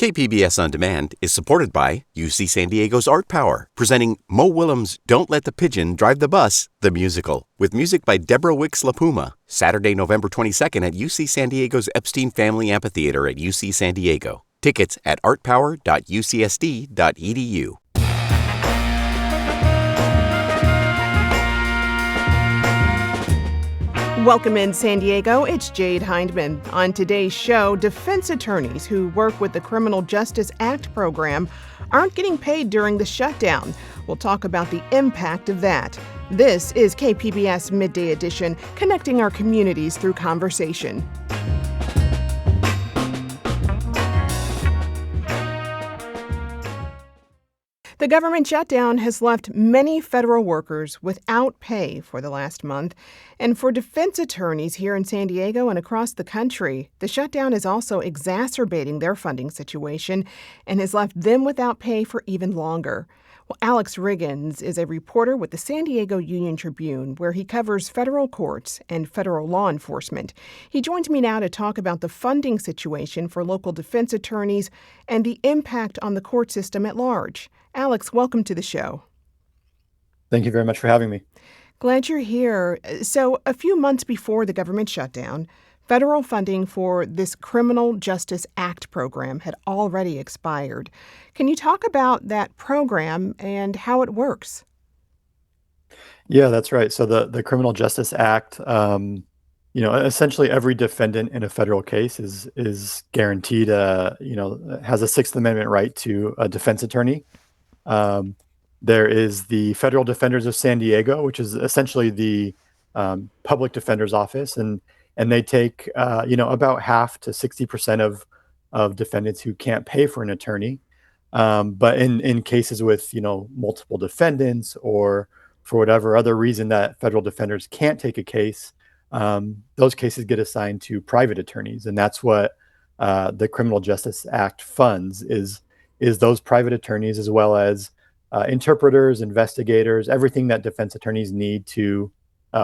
KPBS On Demand is supported by UC San Diego's Art Power, presenting Mo Willems' Don't Let the Pigeon Drive the Bus, the musical, with music by Deborah Wicks-LaPuma, Saturday, November 22nd at UC San Diego's Epstein Family Amphitheater at UC San Diego. Tickets at artpower.ucsd.edu. Welcome in San Diego, it's Jade Hindman. On today's show, defense attorneys who work with the Criminal Justice Act program aren't getting paid during the shutdown. We'll talk about the impact of that. This is KPBS Midday Edition, connecting our communities through conversation. The government shutdown has left many federal workers without pay for the last month. And for defense attorneys here in San Diego and across the country, the shutdown is also exacerbating their funding situation and has left them without pay for even longer. Well, Alex Riggins is a reporter with the San Diego Union-Tribune, where he covers federal courts and federal law enforcement. He joins me now to talk about the funding situation for local defense attorneys and the impact on the court system at large. Alex, welcome to the show. Thank you very much for having me. Glad you're here. So, a few months before the government shutdown, federal funding for this Criminal Justice Act program had already expired. Can you talk about that program and how it works? Yeah, that's right. So the Criminal Justice Act, essentially every defendant in a federal case is guaranteed, has a Sixth Amendment right to a defense attorney. There is the Federal Defenders of San Diego, which is essentially the public defender's office, and they take about half to 60% of defendants who can't pay for an attorney. But in cases with multiple defendants, or for whatever other reason that federal defenders can't take a case, those cases get assigned to private attorneys, and that's what the Criminal Justice Act funds is those private attorneys, as well as interpreters, investigators, everything that defense attorneys need to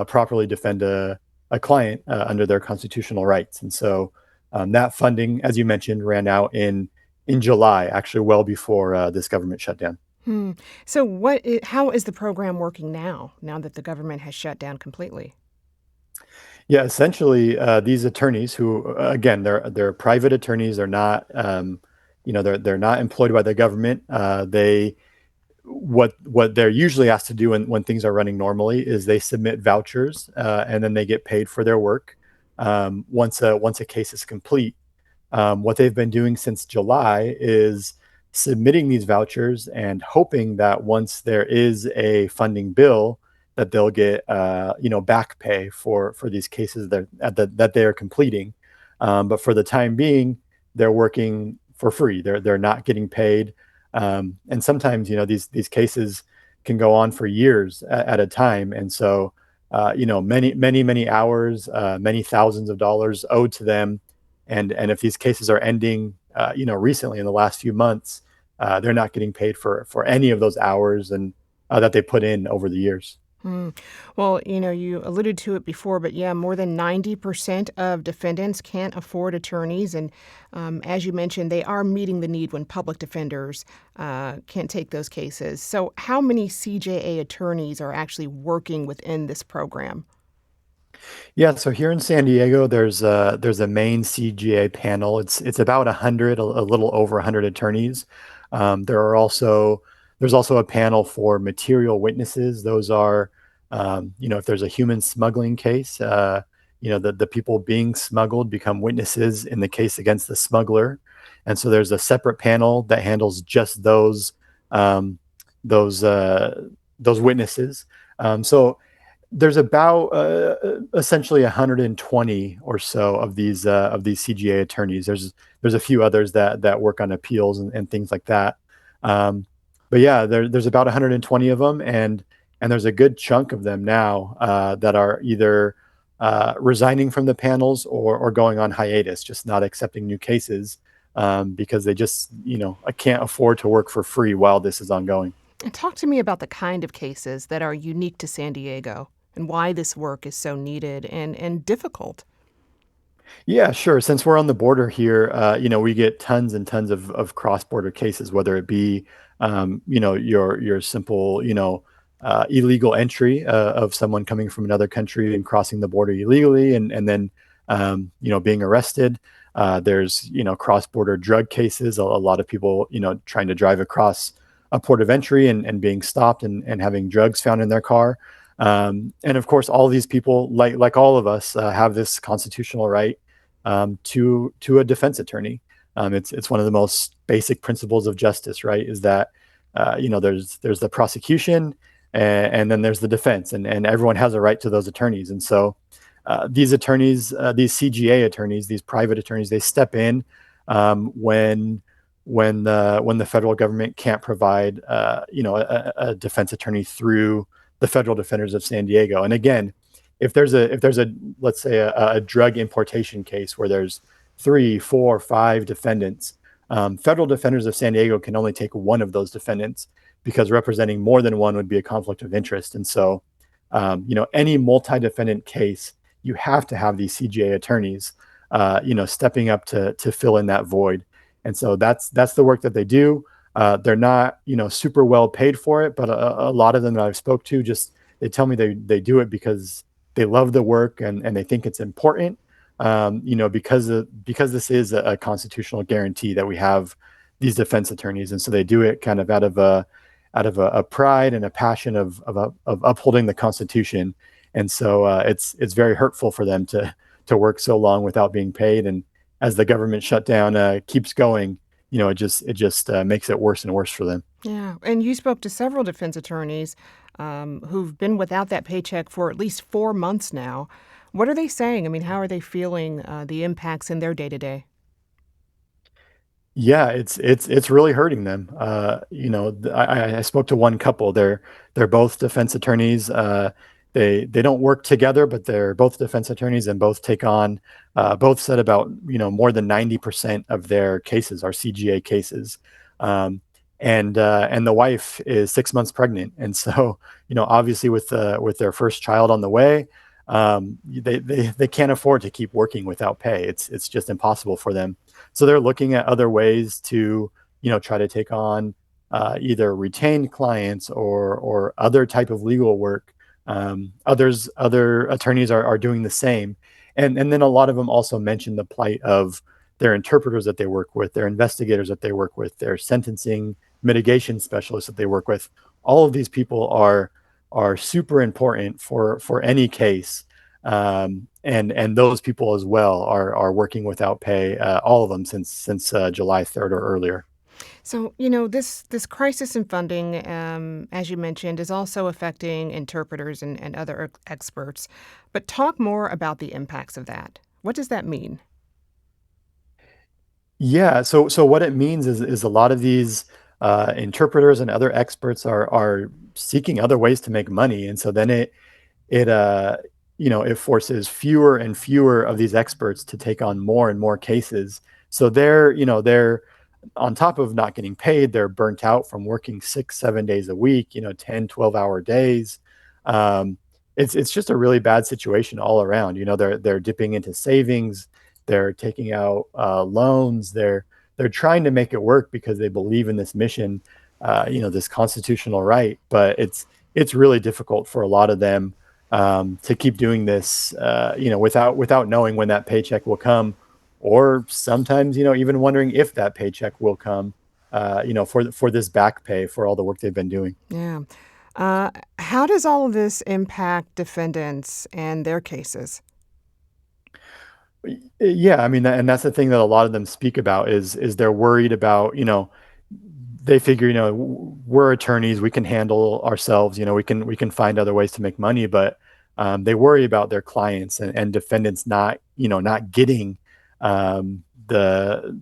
properly defend a client under their constitutional rights. And so that funding, as you mentioned, ran out in July, actually well before this government shutdown. So how is the program working now that the government has shut down completely? Yeah, essentially, these attorneys who, again, they're private attorneys. They're not, they're not employed by the government. What they're usually asked to do when things are running normally is they submit vouchers, and then they get paid for their work once a case is complete. What they've been doing since July is submitting these vouchers and hoping that once there is a funding bill, that they'll get back pay for these cases that they are completing. But for the time being, they're working for free. They're not getting paid. And sometimes, these cases can go on for years at a time. And so, many hours, many thousands of dollars owed to them. And if these cases are ending, recently in the last few months, they're not getting paid for any of those hours and that they put in over the years. Well, you alluded to it before, but yeah, more than 90% of defendants can't afford attorneys. And as you mentioned, they are meeting the need when public defenders can't take those cases. So how many CJA attorneys are actually working within this program? Yeah, so here in San Diego, there's a main CGA panel. It's about 100, a little over 100 attorneys. There's also a panel for material witnesses. Those are, if there's a human smuggling case, the people being smuggled become witnesses in the case against the smuggler. And so there's a separate panel that handles just those witnesses. So there's about essentially 120 or so of these CGA attorneys. There's a few others that work on appeals and things like that. But yeah, there's about 120 of them, and there's a good chunk of them now that are either resigning from the panels or going on hiatus, just not accepting new cases because they just, I can't afford to work for free while this is ongoing. And talk to me about the kind of cases that are unique to San Diego and why this work is so needed and difficult. Yeah, sure. Since we're on the border here, we get tons and tons of cross-border cases, whether it be, your simple, illegal entry of someone coming from another country and crossing the border illegally, and then, being arrested. There's, cross-border drug cases. A lot of people, trying to drive across a port of entry and being stopped and having drugs found in their car. And of course, all these people, like all of us, have this constitutional right to a defense attorney. It's one of the most basic principles of justice, right? Is that there's the prosecution and then there's the defense, and everyone has a right to those attorneys. And so these attorneys, these CGA attorneys, these private attorneys, they step in when the federal government can't provide a defense attorney through the federal defenders of San Diego. And again, if there's a let's say a drug importation case where there's three, four, five defendants, federal defenders of San Diego can only take one of those defendants because representing more than one would be a conflict of interest. And so, any multi-defendant case, you have to have these CGA attorneys, stepping up to fill in that void. And so that's the work that they do. They're not, super well paid for it, but a lot of them that I've spoke to just they tell me they do it because they love the work and they think it's important. Because this is a constitutional guarantee that we have these defense attorneys, and so they do it kind of out of a pride and a passion of upholding the Constitution. And so it's very hurtful for them to work so long without being paid. And as the government shutdown keeps going, it just makes it worse and worse for them. Yeah. And you spoke to several defense attorneys who've been without that paycheck for at least 4 months now. What are they saying? I mean, how are they feeling the impacts in their day to day? Yeah, it's really hurting them. I spoke to one couple. They're both defense attorneys. They don't work together, but they're both defense attorneys and both take on. Both said about more than 90% of their cases are CGA cases, and the wife is 6 months pregnant, and so obviously with their first child on the way, they can't afford to keep working without pay. It's just impossible for them. So they're looking at other ways to, try to take on either retained clients or other type of legal work. Other attorneys are doing the same, and then a lot of them also mention the plight of their interpreters that they work with, their investigators that they work with, their sentencing mitigation specialists that they work with. All of these people are super important for any case. And those people as well are working without pay, all of them since July 3rd or earlier. So, this crisis in funding, as you mentioned, is also affecting interpreters and other experts. But talk more about the impacts of that. What does that mean? Yeah, so what it means is a lot of these interpreters and other experts are seeking other ways to make money, and so then it forces fewer and fewer of these experts to take on more and more cases. So they're on top of not getting paid, they're burnt out from working 6, 7 days a week, 10, 12-hour days. Um, it's just a really bad situation all around. They're dipping into savings, they're taking out loans, they're trying to make it work because they believe in this mission, this constitutional right. But it's really difficult for a lot of them to keep doing this, without knowing when that paycheck will come, or sometimes, even wondering if that paycheck will come, for this back pay for all the work they've been doing. Yeah. How does all of this impact defendants and their cases? Yeah, I mean, and that's the thing that a lot of them speak about is they're worried about, they figure, we're attorneys, we can handle ourselves, we can find other ways to make money, but they worry about their clients and defendants not getting the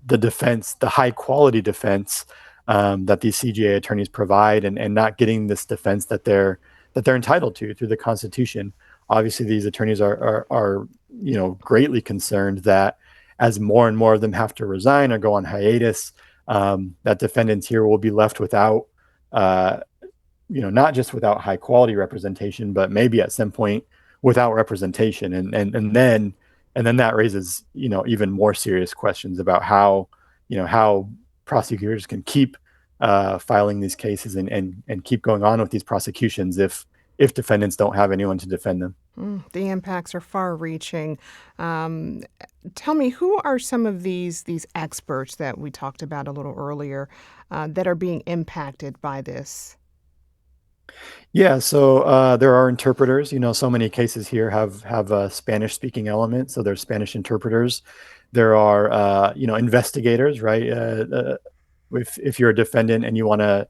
defense, the high quality defense that these CGA attorneys provide, and not getting this defense that they're entitled to through the Constitution. Obviously, these attorneys are greatly concerned that as more and more of them have to resign or go on hiatus, that defendants here will be left without, not just without high quality representation, but maybe at some point without representation. And then, And then that raises, even more serious questions about how prosecutors can keep filing these cases and keep going on with these prosecutions if defendants don't have anyone to defend them. The impacts are far-reaching. Tell me, who are some of these experts that we talked about a little earlier that are being impacted by this? Yeah, so there are interpreters. So many cases here have a Spanish-speaking element, so there's Spanish interpreters. There are investigators, right? If you're a defendant and you want to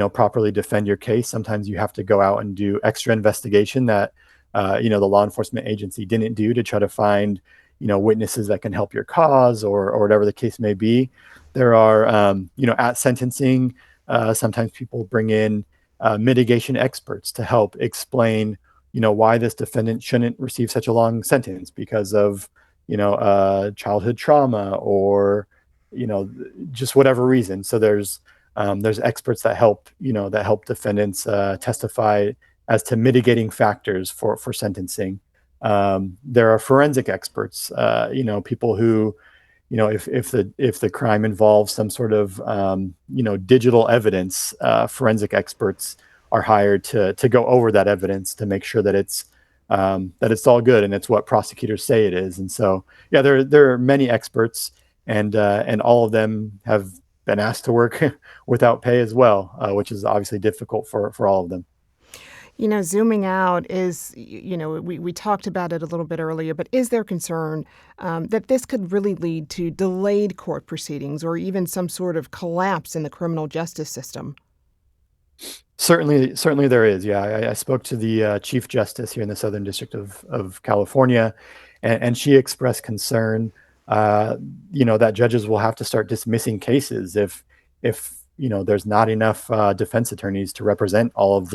properly defend your case, sometimes you have to go out and do extra investigation that the law enforcement agency didn't do to try to find witnesses that can help your cause or whatever the case may be. There are at sentencing, sometimes people bring in mitigation experts to help explain why this defendant shouldn't receive such a long sentence because of childhood trauma or just whatever reason. So there's experts that help defendants testify as to mitigating factors for sentencing. There are forensic experts, people who, if the crime involves some sort of digital evidence, forensic experts are hired to go over that evidence to make sure that it's all good and it's what prosecutors say it is. And so, yeah, there are many experts, and all of them have been asked to work without pay as well, which is obviously difficult for all of them. Zooming out is, we talked about it a little bit earlier, but is there concern that this could really lead to delayed court proceedings or even some sort of collapse in the criminal justice system? Certainly there is. Yeah, I spoke to the Chief Justice here in the Southern District of California, and she expressed concern, that judges will have to start dismissing cases if there's not enough defense attorneys to represent all of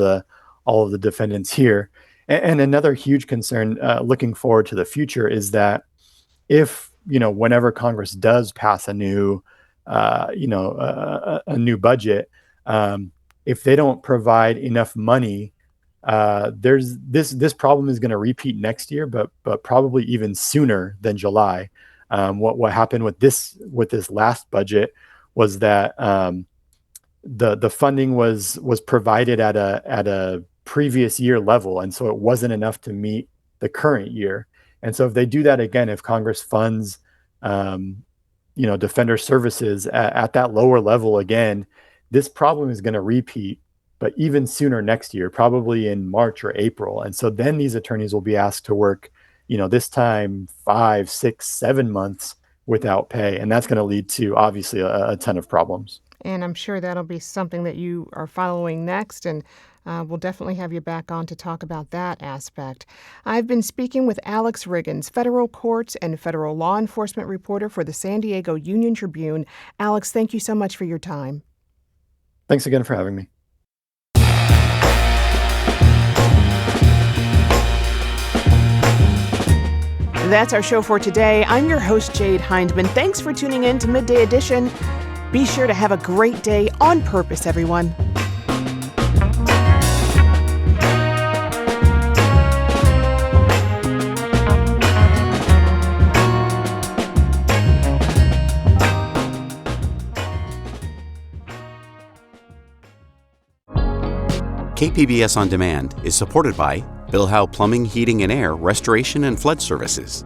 the defendants here. And another huge concern looking forward to the future is that if, whenever Congress does pass a new budget, if they don't provide enough money, there's this problem is going to repeat next year, but probably even sooner than July. What happened with this last budget was that the funding was provided at a previous year level, and so it wasn't enough to meet the current year. And so if they do that again, if Congress funds defender services at that lower level again, this problem is going to repeat, but even sooner next year, probably in March or April. And so then these attorneys will be asked to work this time 5, 6, 7 months without pay, and that's going to lead to obviously a ton of problems. And I'm sure that'll be something that you are following next, and we'll definitely have you back on to talk about that aspect. I've been speaking with Alex Riggins, federal courts and federal law enforcement reporter for the San Diego Union-Tribune. Alex, thank you so much for your time. Thanks again for having me. That's our show for today. I'm your host, Jade Hindman. Thanks for tuning in to Midday Edition. Be sure to have a great day on purpose, everyone. KPBS On Demand is supported by Bill Howe Plumbing, Heating and Air, Restoration and Flood Services.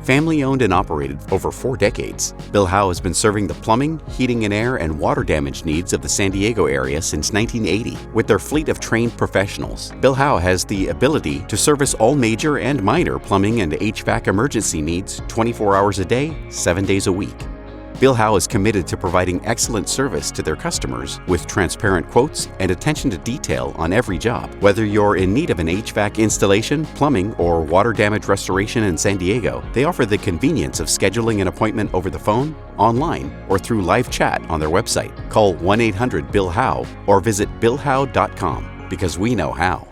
Family-owned and operated for over 4 decades, Bill Howe has been serving the plumbing, heating and air, and water damage needs of the San Diego area since 1980. With their fleet of trained professionals, Bill Howe has the ability to service all major and minor plumbing and HVAC emergency needs 24 hours a day, 7 days a week. Bill Howe is committed to providing excellent service to their customers with transparent quotes and attention to detail on every job. Whether you're in need of an HVAC installation, plumbing, or water damage restoration in San Diego, they offer the convenience of scheduling an appointment over the phone, online, or through live chat on their website. Call 1-800-BILL-HOWE or visit billhowe.com because we know how.